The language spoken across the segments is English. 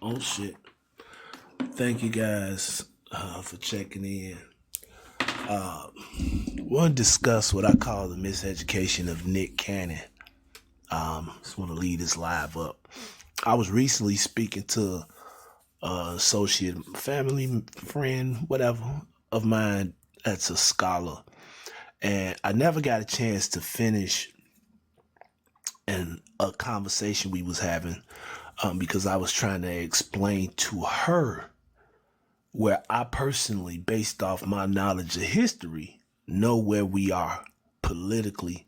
Oh shit. Thank you guys for checking in. Want to discuss what I call the miseducation of Nick Cannon. Just want to lead this live up. I was recently speaking to associate, family, friend, whatever of mine that's a scholar, and I never got a chance to finish a conversation we was having because I was trying to explain to her where I personally, based off my knowledge of history, know where we are politically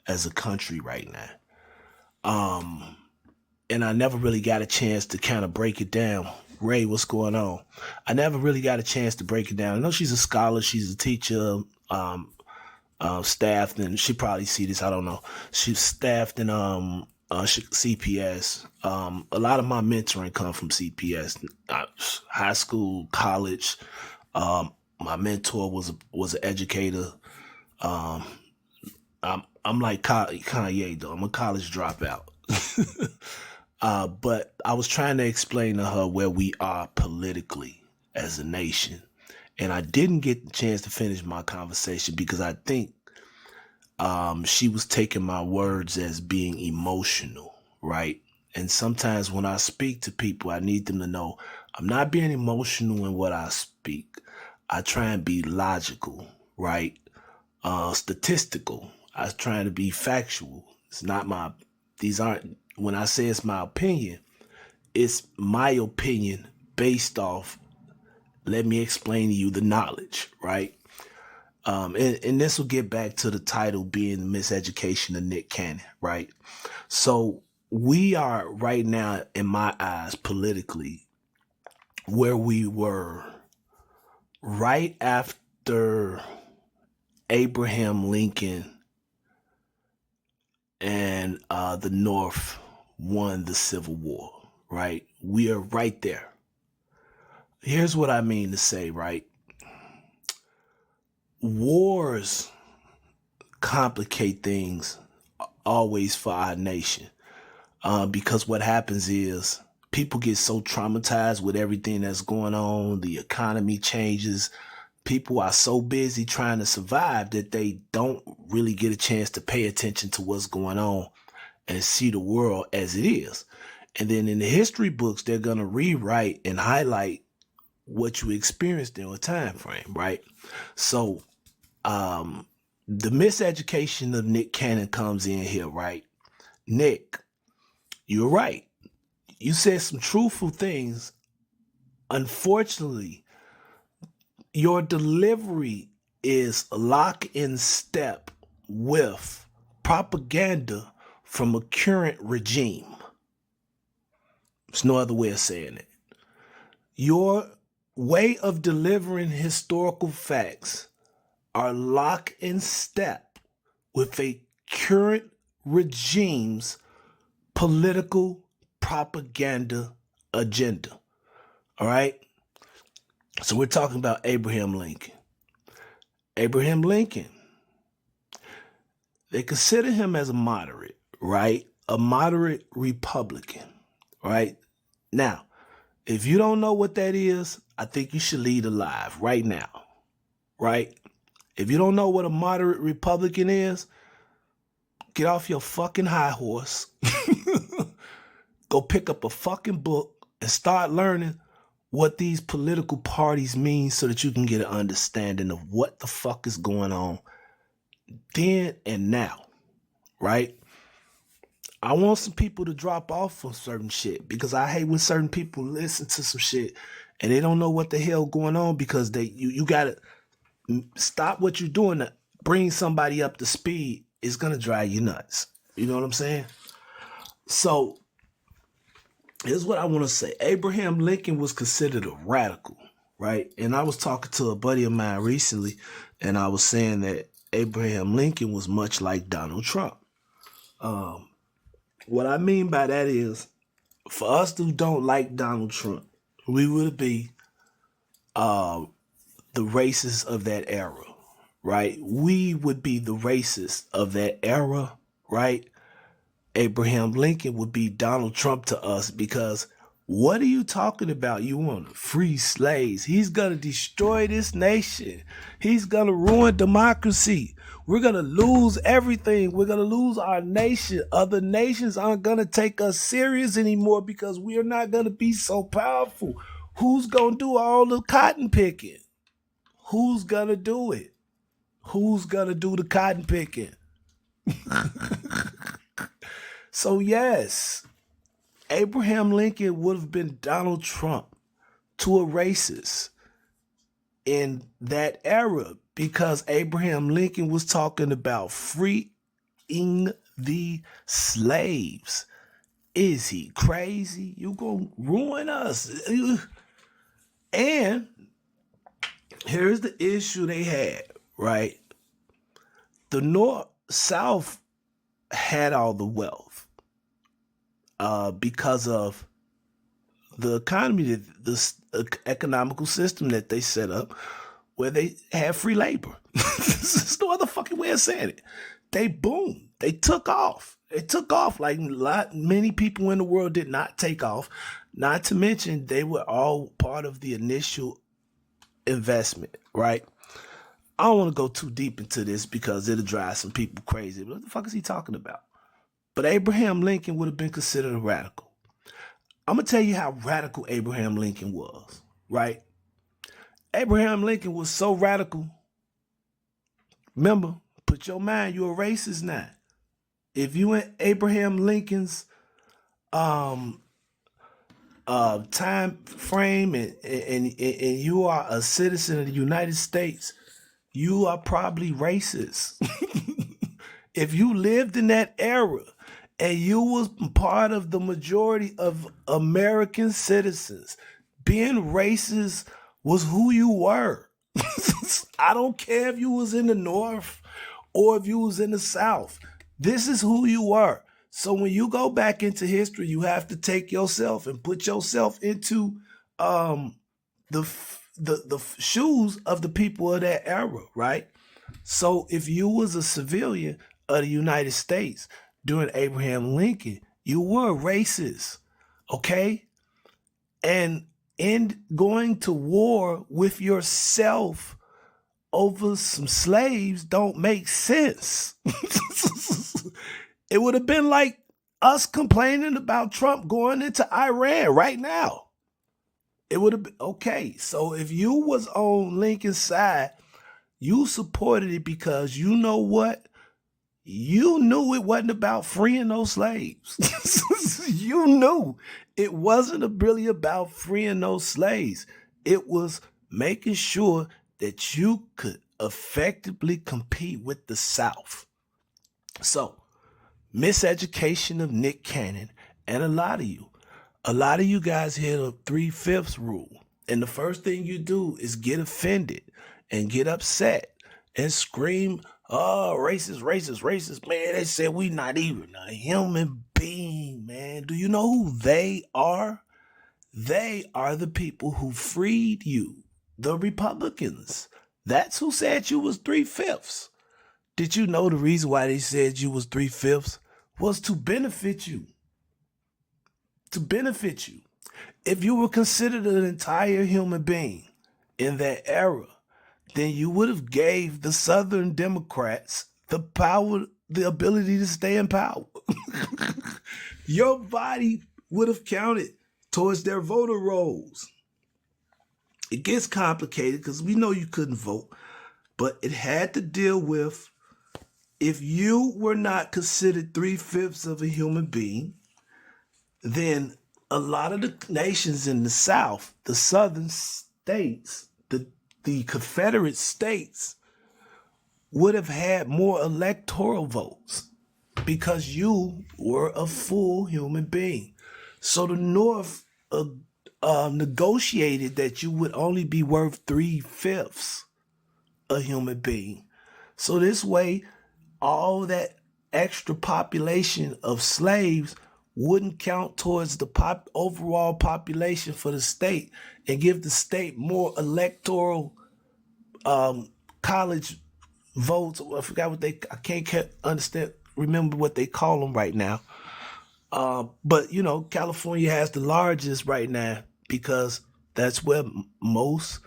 as a country right now. And I never really got a chance to kind of break it down. Ray, what's going on? I never really got a chance to break it down. I know she's a scholar, she's a teacher, staffed, and she probably see this. I don't know. She's staffed in CPS. A lot of my mentoring come from CPS, high school, college. My mentor was an educator. I'm like Kanye though. I'm a college dropout. But I was trying to explain to her where we are politically as a nation. And I didn't get the chance to finish my conversation because I think she was taking my words as being emotional, right? And sometimes when I speak to people, I need them to know I'm not being emotional in what I speak. I try and be logical, right? Statistical. I was trying to be factual. When I say it's my opinion, it's my opinion based off, let me explain to you the knowledge, right? And this will get back to the title being the miseducation of Nick Cannon, right? So we are right now, in my eyes, politically, where we were right after Abraham Lincoln and the North won the Civil War, right? We are right there. Here's what I mean to say, right? Wars complicate things always for our nation because what happens is people get so traumatized with everything that's going on. The economy changes. People are so busy trying to survive that they don't really get a chance to pay attention to what's going on and see the world as it is. And then in the history books, they're going to rewrite and highlight what you experienced in a time frame, right? So the miseducation of Nick Cannon comes in here, right? Nick, you're right. You said some truthful things. Unfortunately, your delivery is lock in step with propaganda from a current regime. There's no other way of saying it. Your way of delivering historical facts are lock in step with a current regime's political propaganda agenda. All right? So we're talking about Abraham Lincoln. Abraham Lincoln, they consider him as a moderate, right? A moderate Republican, right? Now, if you don't know what that is, I think you should leave alive right now, right? If you don't know what a moderate Republican is, get off your fucking high horse, go pick up a fucking book and start learning what these political parties mean so that you can get an understanding of what the fuck is going on then and now, right? I want some people to drop off on certain shit because I hate when certain people listen to some shit and they don't know what the hell going on because you gotta stop what you're doing to bring somebody up to speed. Is gonna drive you nuts. You know what I'm saying? So here's what I want to say. Abraham Lincoln was considered a radical, right? And I was talking to a buddy of mine recently, and I was saying that Abraham Lincoln was much like Donald Trump. What I mean by that is, for us who don't like Donald Trump, we would be the racists of that era, right? We would be the racists of that era, right? Abraham Lincoln would be Donald Trump to us because What are you talking about? You want to free slaves? He's going to destroy this nation. He's going to ruin democracy. We're going to lose everything. We're going to lose our nation. Other nations aren't going to take us serious anymore because we are not going to be so powerful. Who's going to do all the cotton picking? Who's going to do it? Who's going to do the cotton picking? So yes, Abraham Lincoln would have been Donald Trump to a racist in that era because Abraham Lincoln was talking about freeing the slaves. Is he crazy? You gonna ruin us? And here's the issue they had, right? The North South had all the wealth because of the economy, the economical system that they set up, where they had free labor. There's no other fucking way of saying it. They boomed. They took off. They took off like many people in the world did not take off. Not to mention they were all part of the initial investment, right? I don't want to go too deep into this because it'll drive some people crazy. What the fuck is he talking about? But Abraham Lincoln would have been considered a radical. I'm going to tell you how radical Abraham Lincoln was, right? Abraham Lincoln was so radical. Remember, put your mind, you're a racist now. If you in Abraham Lincoln's time frame and you are a citizen of the United States, you are probably racist. If you lived in that era and you was part of the majority of American citizens, being racist was who you were. I don't care if you was in the North or if you was in the South. This is who you were. So when you go back into history, you have to take yourself and put yourself into the shoes of the people of that era, right? So if you was a civilian of the United States during Abraham Lincoln, you were racist, okay? And in going to war with yourself over some slaves don't make sense. It would have been like us complaining about Trump going into Iran right now. It would have been okay. So if you was on Lincoln's side, you supported it because you know what? You knew it wasn't about freeing those slaves. You knew it wasn't really about freeing those slaves. It was making sure that you could effectively compete with the South. So, miseducation of Nick Cannon and a lot of you guys hear the 3/5 rule. And the first thing you do is get offended and get upset and scream, oh, racist, racist, racist. Man, they said we not even a human being, man. Do you know who they are? They are the people who freed you, the Republicans. That's who said you was 3/5. Did you know the reason why they said you was 3/5 was to benefit you? To benefit you. If you were considered an entire human being in that era, then you would have gave the Southern Democrats the power, the ability to stay in power. Your body would have counted towards their voter rolls. It gets complicated because we know you couldn't vote, but it had to deal with if you were not considered 3/5 of a human being, then a lot of the nations in the South, the Southern states, the Confederate states would have had more electoral votes because you were a full human being. So the North negotiated that you would only be worth 3/5 a human being. So this way, all that extra population of slaves wouldn't count towards the overall population for the state and give the state more electoral college votes. I forgot what I can't remember what they call them right now. But you know, California has the largest right now because that's where most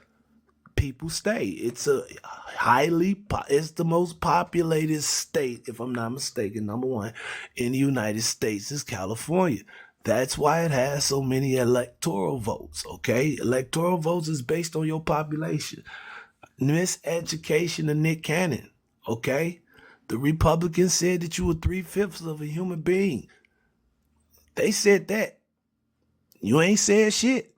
people stay. It's a it's the most populated state, if I'm not mistaken. Number one in the United States is California. That's why it has so many electoral votes. Okay, electoral votes is based on your population. Miseducation of Nick Cannon. Okay, the Republicans said that you were 3/5 of a human being. They said that. You ain't said shit.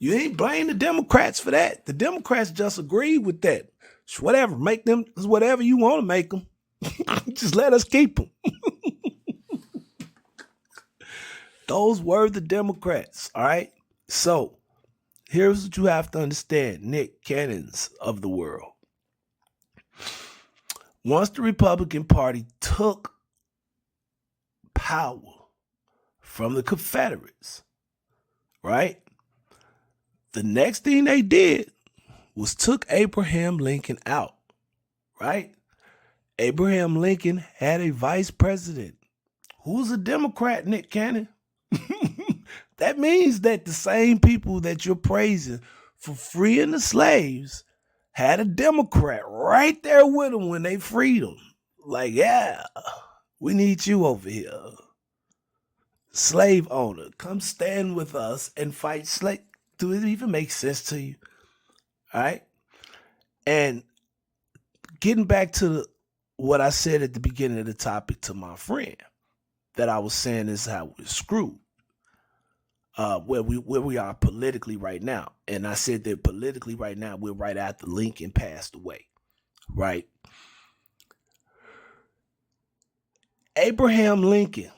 You ain't blame the Democrats for that. The Democrats just agreed with that. It's whatever, make them whatever you want to make them. Just let us keep them. Those were the Democrats, all right? So here's what you have to understand, Nick Cannons of the world. Once the Republican Party took power from the Confederates, right? The next thing they did was took Abraham Lincoln out, right? Abraham Lincoln had a vice president who's a Democrat, Nick Cannon. That means that the same people that you're praising for freeing the slaves had a Democrat right there with them when they freed them. Like, yeah, we need you over here. Slave owner, come stand with us and fight slave. Do it even make sense to you? All right. And getting back to what I said at the beginning of the topic to my friend, that I was saying is how we're screwed. Where we are politically right now. And I said that politically right now, we're right after Lincoln passed away. Right. Abraham Lincoln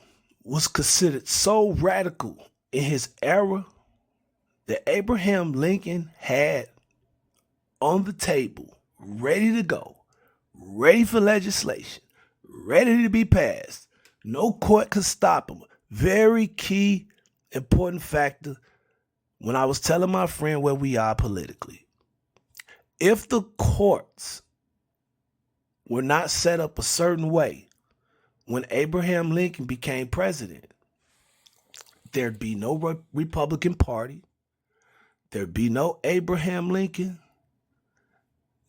was considered so radical in his era that Abraham Lincoln had on the table, ready to go, ready for legislation, ready to be passed. No court could stop him. Very key, important factor when I was telling my friend where we are politically. If the courts were not set up a certain way when Abraham Lincoln became president, there'd be no Republican Party. There'd be no Abraham Lincoln.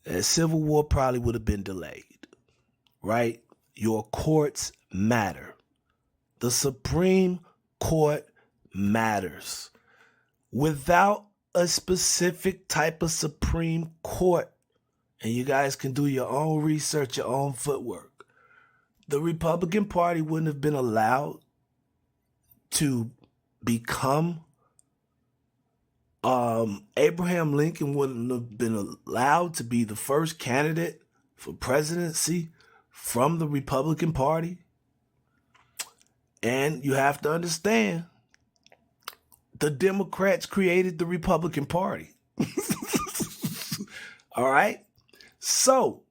The Civil War probably would have been delayed, right? Your courts matter. The Supreme Court matters. Without a specific type of Supreme Court, and you guys can do your own research, your own footwork, the Republican Party wouldn't have been allowed to become Abraham Lincoln wouldn't have been allowed to be the first candidate for presidency from the Republican Party. And you have to understand, the Democrats created the Republican Party. All right? So,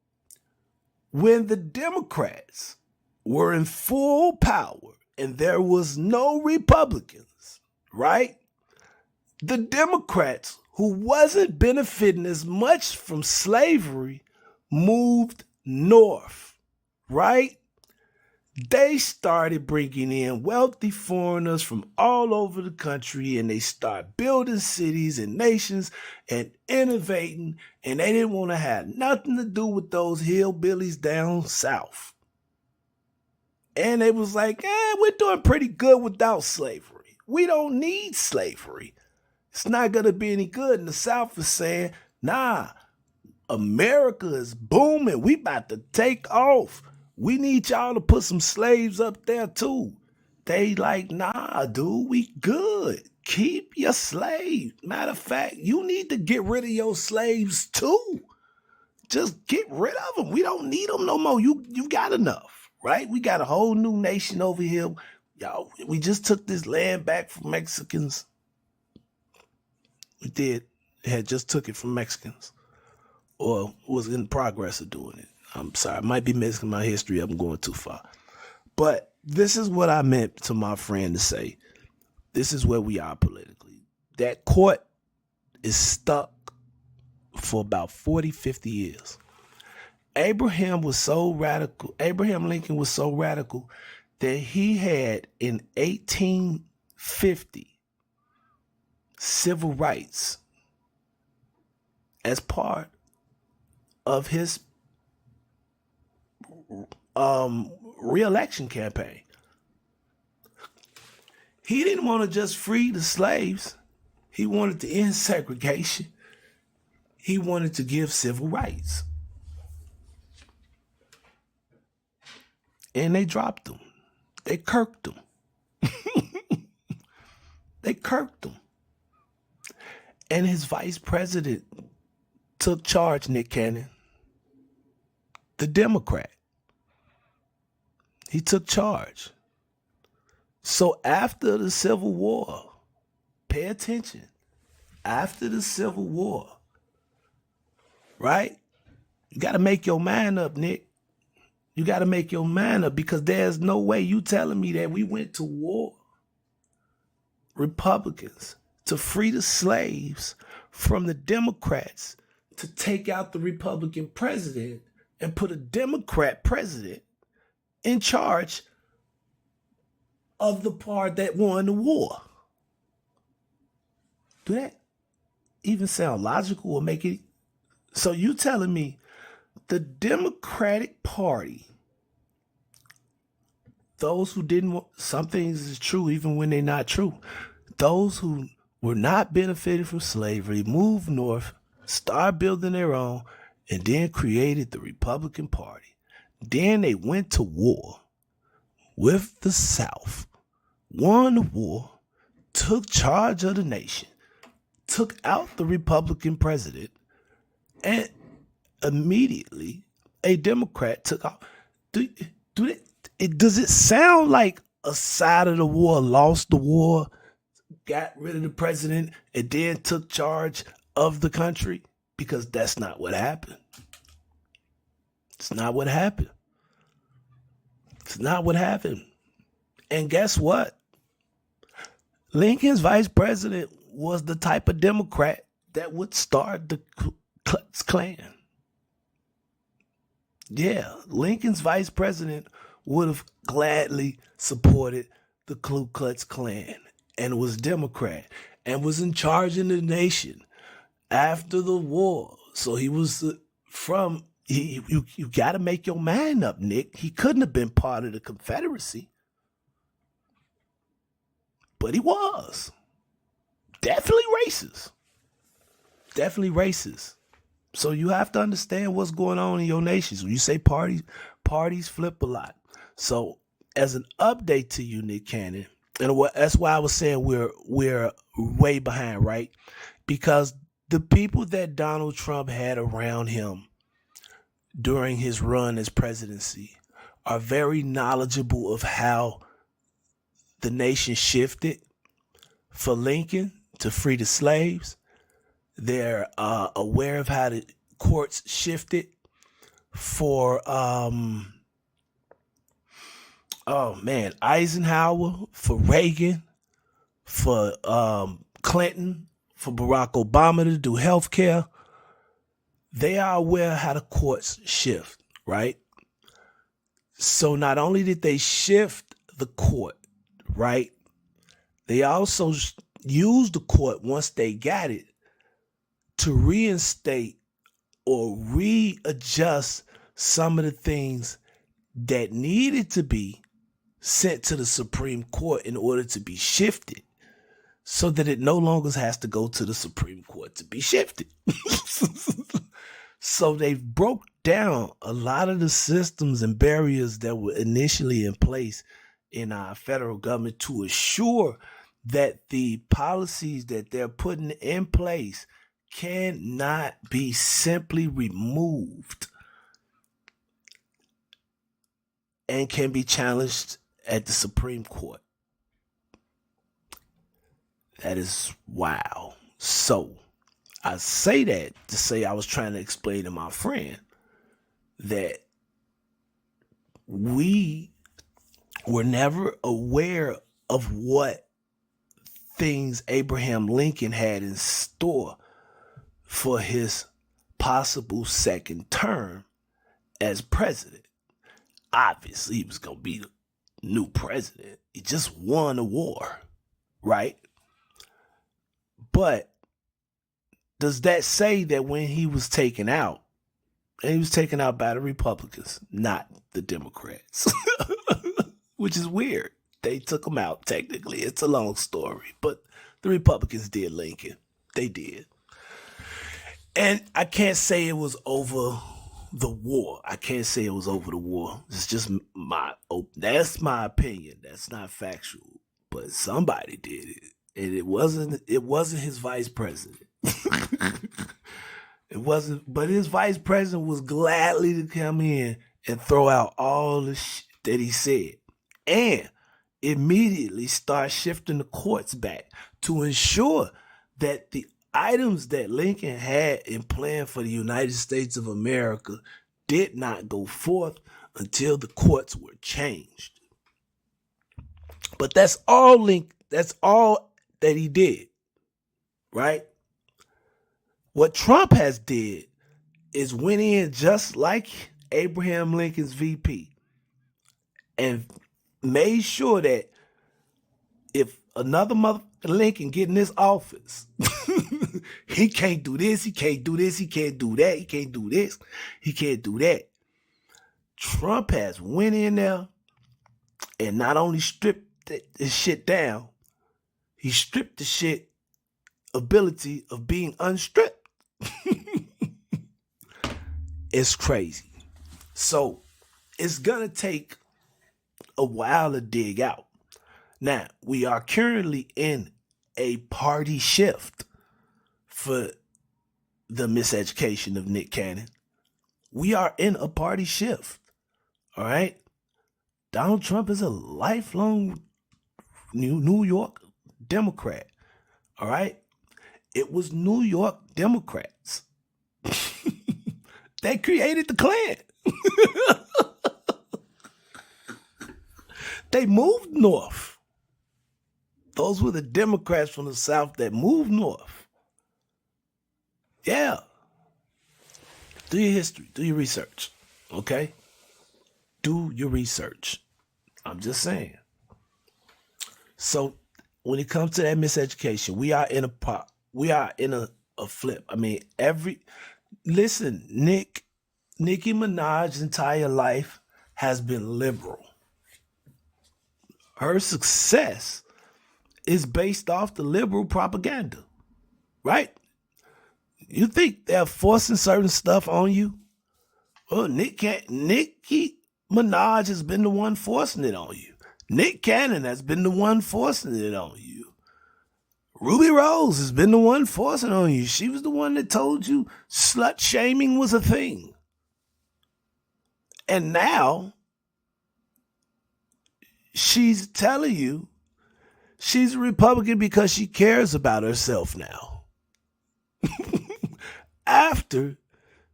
when the Democrats were in full power and there was no Republicans, right? The Democrats, who wasn't benefiting as much from slavery, moved north, right? They started bringing in wealthy foreigners from all over the country, and they start building cities and nations and innovating, and they didn't want to have nothing to do with those hillbillies down south. And they was like, we're doing pretty good without slavery. We don't need slavery. It's not going to be any good. And the South is saying, nah, America is booming. We about to take off. We need y'all to put some slaves up there too. They like, nah, dude, we good. Keep your slaves. Matter of fact, you need to get rid of your slaves too. Just get rid of them. We don't need them no more. You got enough, right? We got a whole new nation over here. Y'all, we just took this land back from Mexicans. We did. Had just took it from Mexicans, or was in progress of doing it. I'm sorry, I might be missing my history. I'm going too far. But this is what I meant to my friend to say. This is where we are politically. That court is stuck for about 40, 50 years. Abraham Lincoln was so radical that he had in 1850 civil rights as part of his re-election campaign. He didn't want to just free the slaves. He wanted to end segregation. He wanted to give civil rights. And they dropped him. They kirked him. They kirked him. And his vice president took charge, Nick Cannon. The Democrat. He took charge. So after the Civil War, pay attention. After the Civil War, right? You got to make your mind up, Nick. You got to make your mind up, because there's no way you telling me that we went to war, Republicans, to free the slaves from the Democrats, to take out the Republican president and put a Democrat president in charge of the part that won the war. Do that even sound logical or make it? So you telling me the Democratic Party, those who didn't want, some things is true even when they're not true, those who were not benefited from slavery moved north, started building their own, and then created the Republican Party. Then they went to war with the South, won the war, took charge of the nation, took out the Republican president, and immediately a Democrat took out. Does it sound like a side of the war lost the war, got rid of the president, and then took charge of the country? Because that's not what happened. It's not what happened. It's not what happened. And guess what? Lincoln's vice president was the type of Democrat that would start the Ku Klux Klan. Yeah, Lincoln's vice president would have gladly supported the Ku Klux Klan and was Democrat and was in charge of the nation after the war. So he was you got to make your mind up, Nick. He couldn't have been part of the Confederacy, but he was. Definitely racist. Definitely racist. So you have to understand what's going on in your nations. When you say parties flip a lot. So as an update to you, Nick Cannon, and that's why I was saying we're way behind, right? Because the people that Donald Trump had around him during his run as presidency are very knowledgeable of how the nation shifted for Lincoln to free the slaves. They're aware of how the courts shifted for Eisenhower, for Reagan, for Clinton, for Barack Obama to do health care. They are aware how the courts shift, right? So not only did they shift the court, right, they also used the court once they got it to reinstate or readjust some of the things that needed to be sent to the Supreme Court in order to be shifted, so that it no longer has to go to the Supreme Court to be shifted. So they broke down a lot of the systems and barriers that were initially in place in our federal government to assure that the policies that they're putting in place cannot be simply removed and can be challenged at the Supreme Court. That is wow. So I say that to say I was trying to explain to my friend that we were never aware of what things Abraham Lincoln had in store for his possible second term as president. Obviously, he was going to be the new president. He just won a war, right? But does that say that when he was taken out, and he was taken out by the Republicans, not the Democrats, which is weird. They took him out, technically. It's a long story, but the Republicans did Lincoln. They did. And I can't say it was over the war. I can't say it was over the war. It's just that's my opinion. That's not factual. But somebody did it. And it wasn't his vice president. It wasn't, but his vice president was gladly to come in and throw out all the shit that he said. And immediately start shifting the courts back to ensure that the items that Lincoln had in plan for the United States of America did not go forth until the courts were changed. But that's all that he did, right? What Trump has did is went in just like Abraham Lincoln's VP and made sure that if another Lincoln get in this office, he can't do this, he can't do this, he can't do that, he can't do this, he can't do that. Trump has went in there and not only stripped this shit down, he stripped the shit ability of being unstripped. It's crazy. So it's gonna take a while to dig out. Now, we are currently in a party shift for the miseducation of Nick Cannon. We are in a party shift. All right? Donald Trump is a lifelong New York Democrat. All right? It was New York Democrats. They created the Klan. They moved north. Those were the Democrats from the South that moved north. Yeah. Do your history. Do your research. Okay? Do your research. I'm just saying. So when it comes to that miseducation, we are in a flip. I mean, listen, Nicki Minaj's entire life has been liberal. Her success is based off the liberal propaganda, right? You think they're forcing certain stuff on you? Well, Nicki Minaj has been the one forcing it on you. Nick Cannon has been the one forcing it on you. Ruby Rose has been the one forcing it on you. She was the one that told you slut shaming was a thing. And now she's telling you she's a Republican because she cares about herself now. After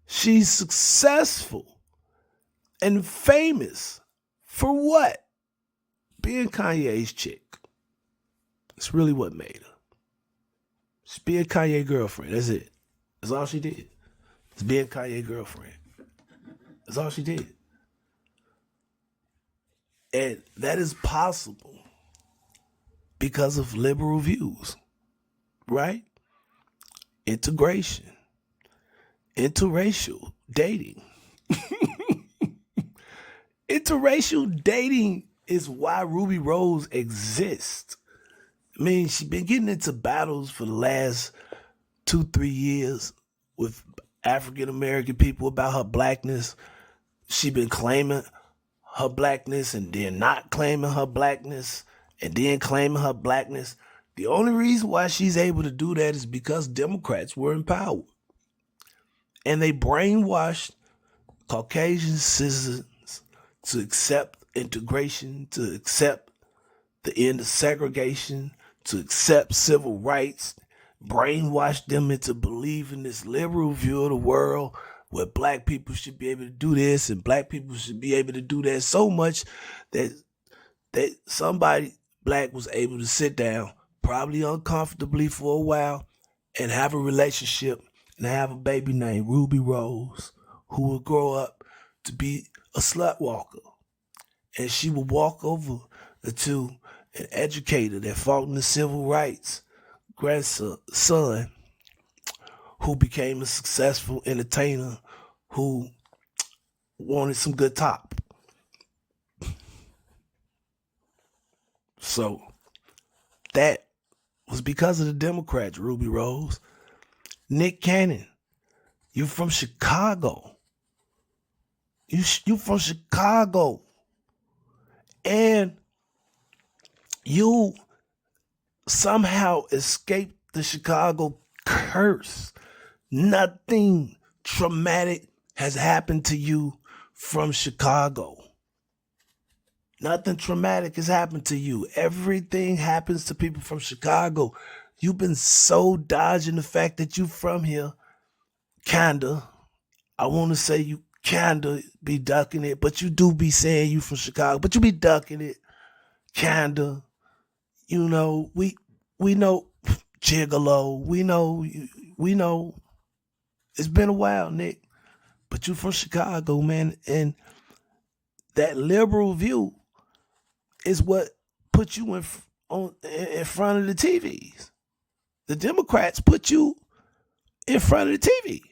she's successful and famous for what? Being Kanye's chick. It's really what made her. She's being Kanye's girlfriend. That's it. That's all she did. It's being Kanye's girlfriend. That's all she did. And that is possible because of liberal views, right? Integration, interracial dating. Interracial dating is why Ruby Rose exists. I mean, she's been getting into battles for the last 2-3 years with African American people about her blackness. She's been claiming her blackness and then not claiming her blackness and then claiming her blackness. The only reason why she's able to do that is because Democrats were in power. And they brainwashed Caucasian citizens to accept integration, to accept the end of segregation, to accept civil rights, brainwashed them into believing this liberal view of the world where black people should be able to do this and black people should be able to do that, so much that somebody black was able to sit down, probably uncomfortably for a while, and have a relationship and have a baby named Ruby Rose, who will grow up to be a slut walker. And she would walk over to an educator that fought in the civil rights grandson who became a successful entertainer who wanted some good top. So that was because of the Democrats, Ruby Rose. Nick Cannon, you from Chicago. You from Chicago. And you somehow escaped the Chicago curse. Nothing traumatic has happened to you from Chicago. Nothing traumatic has happened to you. Everything happens to people from Chicago. You've been so dodging the fact that you from here. Kinda. I want to say you kinda be ducking it, but you do be saying you from Chicago, but you be ducking it. Kinda. You know, we know Gigolo. We know. It's been a while, Nick. But you from Chicago, man. And that liberal view is what put you in front of the TVs. The Democrats put you in front of the TV.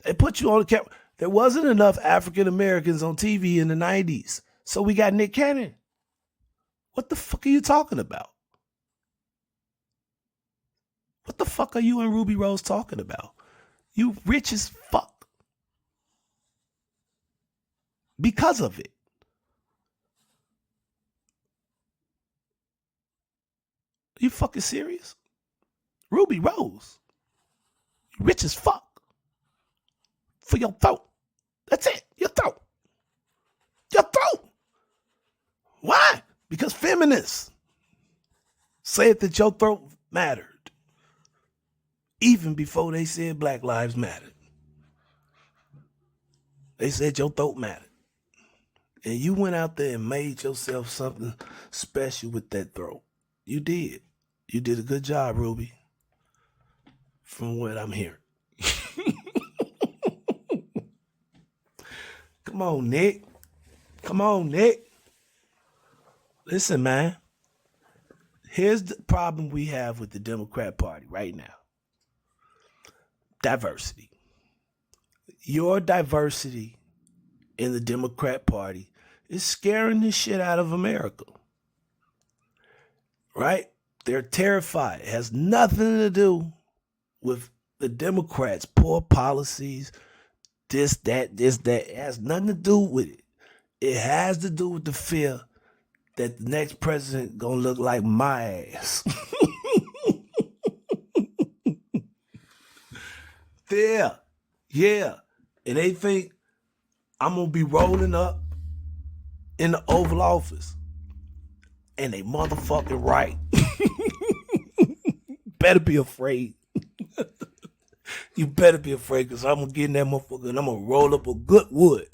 They put you on the camera. There wasn't enough African Americans on TV in the 90s. So we got Nick Cannon. What the fuck are you talking about? What the fuck are you and Ruby Rose talking about? You rich as fuck. Because of it. Are you fucking serious? Ruby Rose. You rich as fuck. For your throat. That's it. Your throat. Your throat. Why? Because feminists said that your throat mattered. Even before they said Black Lives Matter. They said your throat mattered. And you went out there and made yourself something special with that throat. You did. You did a good job, Ruby. From what I'm hearing. Come on, Nick. Come on, Nick. Listen, man. Here's the problem we have with the Democrat Party right now. Diversity. Your diversity in the Democrat Party is scaring the shit out of America. Right? They're terrified. It has nothing to do with the Democrats' poor policies, this, that. It has nothing to do with it. It has to do with the fear that the next president gonna look like my ass. Fear. Yeah. And they think I'm gonna be rolling up in the Oval Office. And they motherfucking right. Better be afraid. You better be afraid, because I'm gonna get in that motherfucker and I'm gonna roll up a good wood.